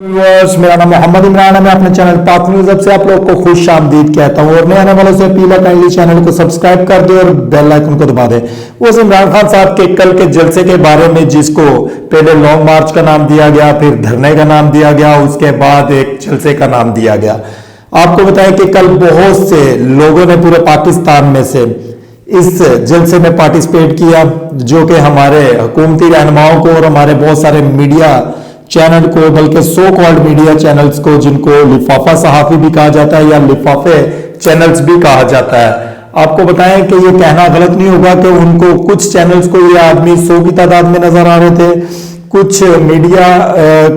मेरा नाम मोहम्मद इमरान है। मैं अपने चैनल पाक न्यूज़ अब से आप लोग को खुश आमदीद कहता हूं और नए आने वालों से अपील है काइंडली चैनल को सब्सक्राइब कर दे और बेल आइकन को दबा दे। उस इमरान खान साहब के कल के जलसे के बारे में जिसको पहले लॉन्ग मार्च का नाम दिया गया, फिर धरने का नाम दिया गया, उसके बाद एक जलसे का नाम दिया गया। आपको बताएं कि कल बहुत से लोगों ने पूरे पाकिस्तान में से इस जलसे में पार्टिसिपेट किया, जो कि हमारे हुकूमती रहनुमाओं को और हमारे बहुत सारे मीडिया चैनल को, बल्कि सो कॉल्ड मीडिया चैनल्स को, जिनको लिफाफा सहाफी भी कहा जाता है या लिफाफे चैनल्स भी कहा जाता है। आपको बताएं कि ये कहना गलत नहीं होगा कि उनको कुछ चैनल्स को ये आदमी 100 की तादाद में नजर आ रहे थे, कुछ मीडिया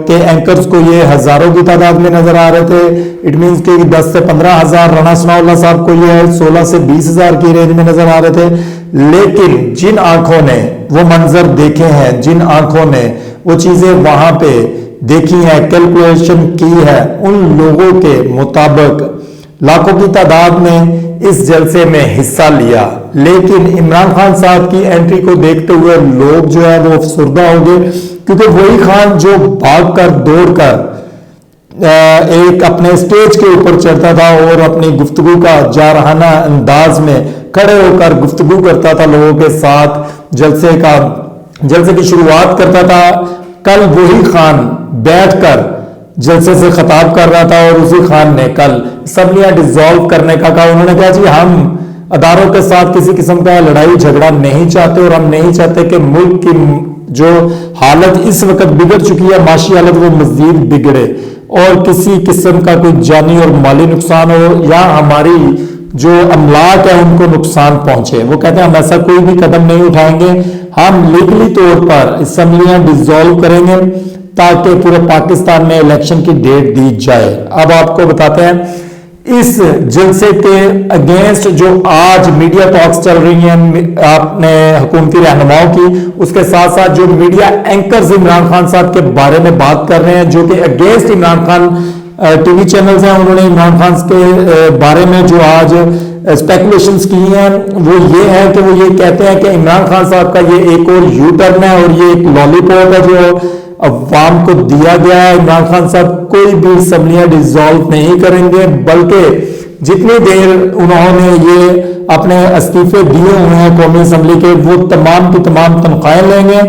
के एंकर्स को ये हजारों की तादाद में नजर आ रहे थे। इट मींस कि 10 से 15 हजार, राना सनाउल्लाह साहब को ये 16 से 20 हजार की रेंज में नजर आ रहे थे। लेकिन जिन आंखों ने वो मंजर देखे हैं, जिन आंखों ने वो चीजें वहां पे देखी है, कैलकुलेशन की है, उन लोगों के मुताबिक लाखों की तादाद में इस जलसे में हिस्सा लिया। लेकिन इमरान खान साहब की एंट्री को देखते हुए लोग जो है वो अफसुर्दा हो गए, क्योंकि वही खान जो भागकर दौड़कर एक अपने स्टेज के ऊपर चढ़ता था और अपनी गुफ्तगू का जारहाना अंदाज में खड़े होकर गुफ्तगू करता था लोगों के साथ, जलसे की शुरुआत करता था, कल वही खान बैठकर जलसे से खिताब कर रहा था और उसी खान ने कल असम्बलियां डिसॉल्व करने का कहा। उन्होंने कहा जी हम अदारों के साथ किसी किस्म का लड़ाई झगड़ा नहीं चाहते और हम नहीं चाहते कि मुल्क की जो हालत इस वक्त बिगड़ चुकी है, माशी हालत, वो मजीद बिगड़े और किसी किस्म का कोई जानी और माली नुकसान हो या हमारी जो अमलाक है उनको नुकसान पहुंचे। वो कहते हैं हम ऐसा कोई भी कदम नहीं उठाएंगे, हम लीगली तौर पर असम्बलियां डिसॉल्व करेंगे ताकि पूरे पाकिस्तान में इलेक्शन की डेट दी जाए। अब आपको बताते हैं इस जलसे के अगेंस्ट जो आज मीडिया टॉक्स चल रही हैं आपने हुकूमती रहनुमाओं की, उसके साथ साथ जो मीडिया एंकर्स इमरान खान साहब के बारे में बात कर रहे हैं जो कि against Imran Khan TV channels हैं, उन्होंने इमरान खान के बारे में जो आज स्पेकुलेशंस की हैं वो ये है कि वो ये कहते हैं कि इमरान खान साहब का ये एक और यू टर्न है और ये एक लॉलीपॉप है जो अवाम को दिया गया है। इमरान खान साहब कोई भी असम्बलियां डिसॉल्व नहीं करेंगे, बल्कि जितनी देर उन्होंने ये अपने इस्तीफे दिए हुए हैं कौमी असम्बली के, वो तमाम की तमाम तनख्वाहें लेंगे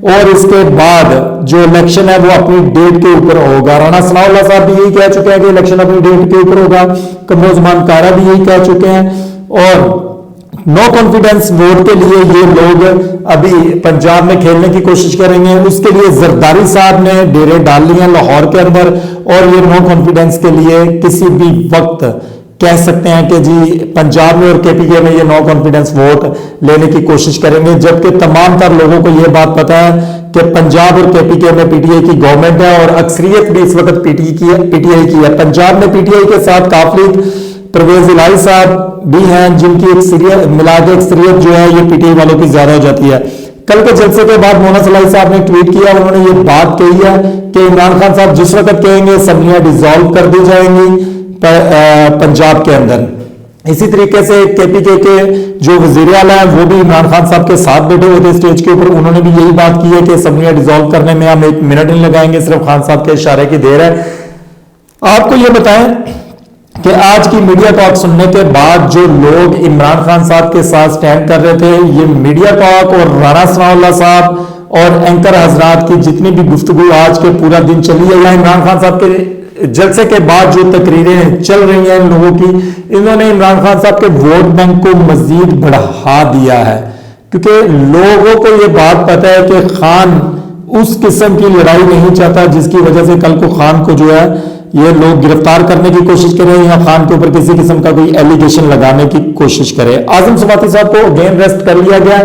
और इसके बाद जो इलेक्शन है वो अपनी डेट के ऊपर होगा। राना सनाउल्लाह साहब भी यही कह चुके हैं कि इलेक्शन अपनी डेट के ऊपर होगा, कमरोजमान कारा भी यही कह चुके हैं और नो कॉन्फिडेंस वोट के लिए ये लोग अभी पंजाब में खेलने की कोशिश करेंगे। उसके लिए जरदारी साहब ने डेरे डाल लिए हैं लाहौर के अंदर और ये नो कॉन्फिडेंस के लिए किसी भी वक्त कह सकते हैं कि जी पंजाब में और केपीके में ये नो कॉन्फिडेंस वोट लेने की कोशिश करेंगे, जबकि तमाम तर लोगों को ये बात पता है कि पंजाब और केपीके में पीटीआई की गवर्नमेंट है और अक्सरियत भी इस वक्त पीटीआई की है। पंजाब में पीटीआई के साथ काफी परवेज इलाही साहब भी हैं जिनकी अक्सरियत जो है ये पीटीआई वालों की ज्यादा हो जाती है। कल के जलसे के बाद मोहम्मद सलाही साहब ने ट्वीट किया, उन्होंने ये बात कही है कि इमरान खान साहब जिस वक्त कहेंगे असम्बलियां डिसॉल्व कर दी जाएंगी पंजाब के अंदर। इसी तरीके से केपीके के जो वजीर आला है वो भी इमरान खान साहब के साथ बैठे हुए थे स्टेज के ऊपर, उन्होंने भी यही बात की है कि असम्बलियां डिसॉल्व करने में हम 1 मिनट नहीं लगाएंगे, सिर्फ खान साहब के इशारे की देर है। आपको ये बताएं कि आज की मीडिया टॉक सुनने के बाद जो लोग इमरान खान साहब के साथ स्टैंड कर रहे थे, ये मीडिया टॉक और राना सनाउल्लाह साहब और एंकर हजरात की जितनी भी गुफ्तगू आज के पूरा दिन चली है या इमरान खान साहब के जलसे के बाद जो तकरीरें चल रही हैं इन लोगों की, इन्होंने इमरान खान साहब के वोट बैंक को मजीद बढ़ा दिया है, क्योंकि लोगों को ये बात पता है कि खान उस किस्म की लड़ाई नहीं चाहता जिसकी वजह से कल को खान को जो है ये लोग गिरफ्तार करने की कोशिश करें या खान के ऊपर किसी किस्म का कोई एलिगेशन लगाने की कोशिश करे। आजम सवाती साहब को अगेन अरेस्ट कर लिया गया,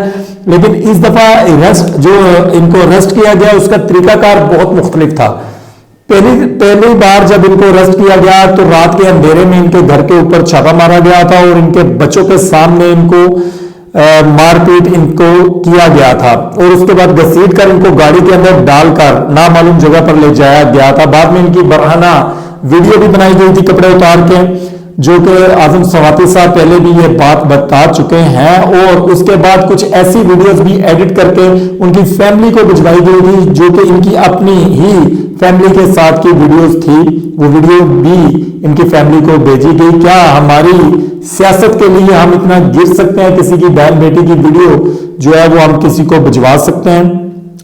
लेकिन इस दफा अरेस्ट जो इनको अरेस्ट किया गया उसका तरीकाकार बहुत मुख्तलिफ था। पहली बार जब इनको अरेस्ट किया गया तो रात के अंधेरे में इनके घर के ऊपर छापा मारा गया था और इनके बच्चों के सामने इनको मारपीट इनको किया गया था और उसके बाद घसीट कर इनको गाड़ी के अंदर डालकर नामालूम जगह पर ले जाया गया था। बाद में इनकी बरहाना वीडियो भी बनाई गई थी कपड़े उतार के जो कि आजम सवाती साहब पहले भी ये बात बता चुके हैं, और उसके बाद कुछ ऐसी वीडियोस भी एडिट करके उनकी फैमिली को भिजवाई गई थी, जो कि इनकी अपनी ही फैमिली के साथ की वीडियोस थी, वो वीडियो भी इनकी फैमिली को भेजी गई। क्या हमारी सियासत के लिए हम इतना गिर सकते हैं? किसी की बहन बेटी की वीडियो जो है वो हम किसी को भिजवा सकते हैं?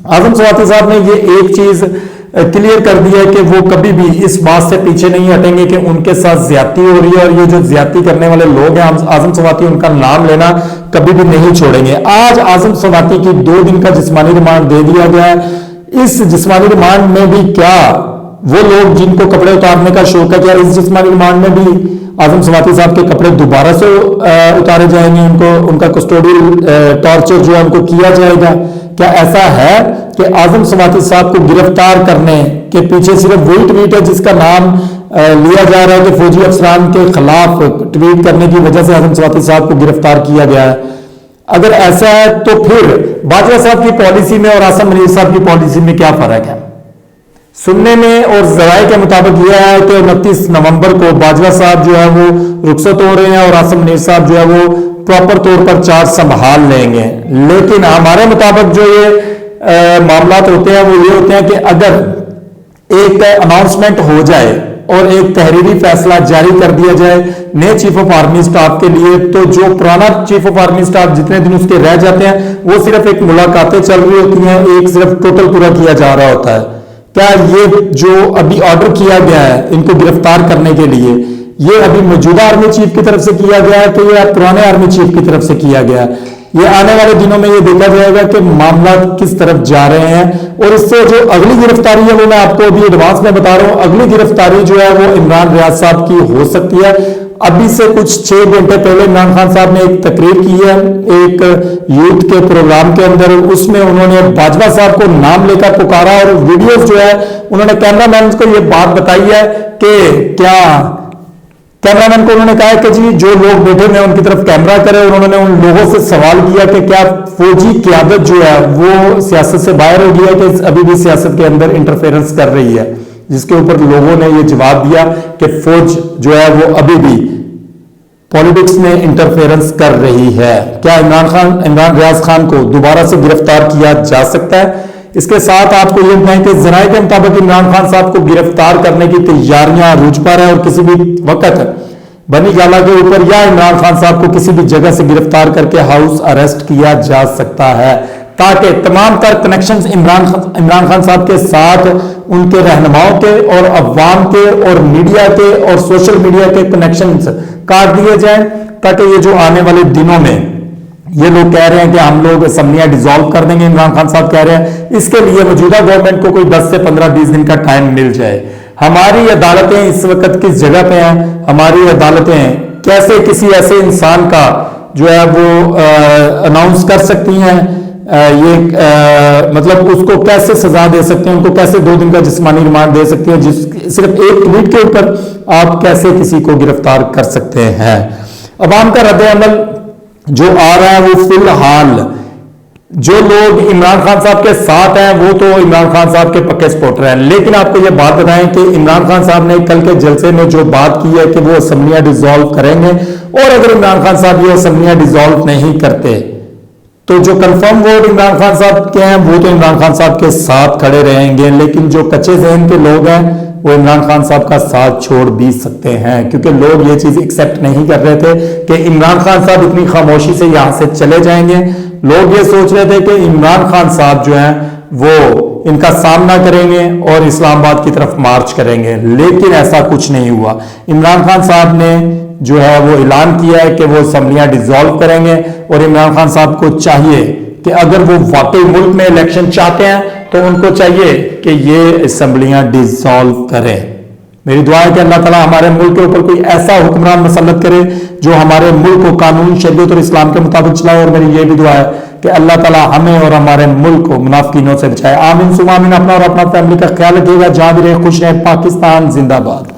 आजम सवाती साहब ने ये एक चीज क्लियर कर दिया है कि वो कभी भी इस बात से पीछे नहीं हटेंगे कि उनके साथ ज्यादती हो रही है, और ये जो ज्यादती करने वाले लोग हैं आजम सवाती, उनका नाम लेना कभी भी नहीं छोड़ेंगे। आज आजम सवाती की 2 दिन का जिस्मानी रिमांड दे दिया गया है। इस जिस्मानी रिमांड में भी क्या वो लोग जिनको कपड़े उतारने का शौक है, क्या इस जिस्मानी रिमांड में भी आजम सवाती साहब के कपड़े दोबारा से उतारे जाएंगे? उनका कस्टोडियल टॉर्चर जो है उनको किया जाएगा? क्या ऐसा है कि आजम सवाती साहब को गिरफ्तार करने के पीछे सिर्फ वही ट्वीट है जिसका नाम लिया जा रहा है कि फौजी अफसरान के खिलाफ ट्वीट करने की वजह से आजम सवाती साहब को गिरफ्तार किया गया है? अगर ऐसा है तो फिर बाजवा साहब की पॉलिसी में और आसम मनीर साहब की पॉलिसी में क्या फर्क है? सुनने में और जराये के मुताबिक यह है कि 29 नवंबर को बाजवा साहब जो है वो रुखसत हो रहे हैं और आसम मनीर साहब जो है वो प्रॉपर तौर पर चार्ज संभाल लेंगे। लेकिन हमारे मुताबिक जो ये मामलात होते हैं वो ये होते हैं कि अगर एक अनाउंसमेंट हो जाए और एक तहरीरी फैसला जारी कर दिया जाए नए चीफ ऑफ आर्मी स्टाफ के लिए, तो जो पुराना चीफ ऑफ आर्मी स्टाफ जितने दिन उसके रह जाते हैं वो सिर्फ एक मुलाकातें चल रही होती हैं, एक सिर्फ टोटल पूरा किया जा रहा होता है। क्या ये जो अभी ऑर्डर किया गया है इनको गिरफ्तार करने के लिए, ये अभी मौजूदा आर्मी चीफ की तरफ से किया गया है कि ये पुराने आर्मी चीफ की तरफ से किया गया है? ये आने वाले दिनों में ये देखा जाएगा कि मामला किस तरफ जा रहे हैं। और इससे जो अगली गिरफ्तारी है वो मैं आपको अभी एडवांस में बता रहा हूं, अगली गिरफ्तारी जो है वो इमरान रियाज साहब की हो सकती है। अभी से कुछ 6 घंटे पहले इमरान खान साहब ने एक तकरीर की है एक यूथ के प्रोग्राम के अंदर, उसमें उन्होंने बाजवा साहब को नाम लेकर पुकारा और वीडियोस जो है उन्होंने कैमरामैन को ये बात बताई है कि क्या कैमरामैन को उन्होंने कहा कि जी जो लोग बैठे हुए उनकी तरफ कैमरा करे, और उन्होंने उन लोगों से सवाल किया कि क्या फौजी क़यादत जो है वो सियासत से बाहर हो गया कि अभी भी सियासत के अंदर इंटरफेरेंस कर रही है? जिसके ऊपर लोगों ने ये जवाब दिया कि फौज जो है वो अभी भी पॉलिटिक्स में इंटरफेरेंस कर रही है। क्या इमरान रियाज खान को दोबारा से गिरफ्तार किया जा सकता है? इसके साथ आपको यह बताएं कि जराये के मुताबिक इमरान खान साहब को गिरफ्तार करने की तैयारियां अरूज पर है और किसी भी वक्त बनी गाला के ऊपर या इमरान खान साहब को किसी भी जगह से गिरफ्तार करके हाउस अरेस्ट किया जा सकता है, ताकि तमाम तर कनेक्शंस इमरान खान साहब के साथ उनके रहनुमाओं के और अवाम के और मीडिया के और सोशल मीडिया के कनेक्शंस काट दिए जाएं, ताकि ये जो आने वाले दिनों में ये लोग कह रहे हैं कि हम लोग असम्बलियां डिसॉल्व कर देंगे, इमरान खान साहब कह रहे हैं, इसके लिए मौजूदा गवर्नमेंट को कोई 10 से 15-20 दिन का टाइम मिल जाए। हमारी अदालतें इस वक्त किस जगह पे हैं? हमारी अदालतें कैसे किसी ऐसे इंसान का जो है वो अनाउंस कर सकती हैं, मतलब उसको कैसे सजा दे सकते हैं, उनको कैसे 2 दिन का जिस्मानी रिमांड दे सकती हैं, सिर्फ एक ट्वीट के ऊपर आप कैसे किसी को गिरफ्तार कर सकते हैं? अवाम का रद्द-ए-अमल जो आ रहा है वो फिलहाल जो लोग इमरान खान साहब के साथ हैं वो तो इमरान खान साहब के पक्के सपोर्टर हैं, लेकिन आपको ये बात बताएं कि इमरान खान साहब ने कल के जलसे में जो बात की है कि वो असम्बलियां डिसॉल्व करेंगे, और अगर इमरान खान साहब ये असम्बलियां डिसॉल्व नहीं करते तो जो कंफर्म वोट इमरान खान साहब के हैं वो तो इमरान खान साहब के साथ खड़े रहेंगे, लेकिन जो कच्चे जहन के लोग हैं वो इमरान खान साहब का साथ छोड़ भी सकते हैं, क्योंकि लोग ये चीज एक्सेप्ट नहीं कर रहे थे कि इमरान खान साहब इतनी खामोशी से यहां से चले जाएंगे। लोग ये सोच रहे थे कि इमरान खान साहब जो हैं वो इनका सामना करेंगे और इस्लामाबाद की तरफ मार्च करेंगे, लेकिन ऐसा कुछ नहीं हुआ। इमरान खान साहब ने जो है वो ऐलान किया है कि वो असम्बलियां डिसॉल्व करेंगे, और इमरान खान साहब को चाहिए कि अगर वो वाकई मुल्क में इलेक्शन चाहते हैं तो उनको चाहिए कि ये असम्बलियां डिसॉल्व करें। मेरी दुआ है कि अल्लाह ताला हमारे मुल्क के ऊपर कोई ऐसा हुक्मरान मुसल्लत करे जो हमारे मुल्क को कानून, शरीयत और इस्लाम के मुताबिक चलाए, और मेरी ये भी दुआ है कि अल्लाह ताला हमें और हमारे मुल्क को मुनाफिकीनों से बचाए। आमीन सुमा आमीन। अपना और अपना फैमिली का ख्याल रखिएगा, जहां भी रहे खुश रहे। पाकिस्तान जिंदाबाद।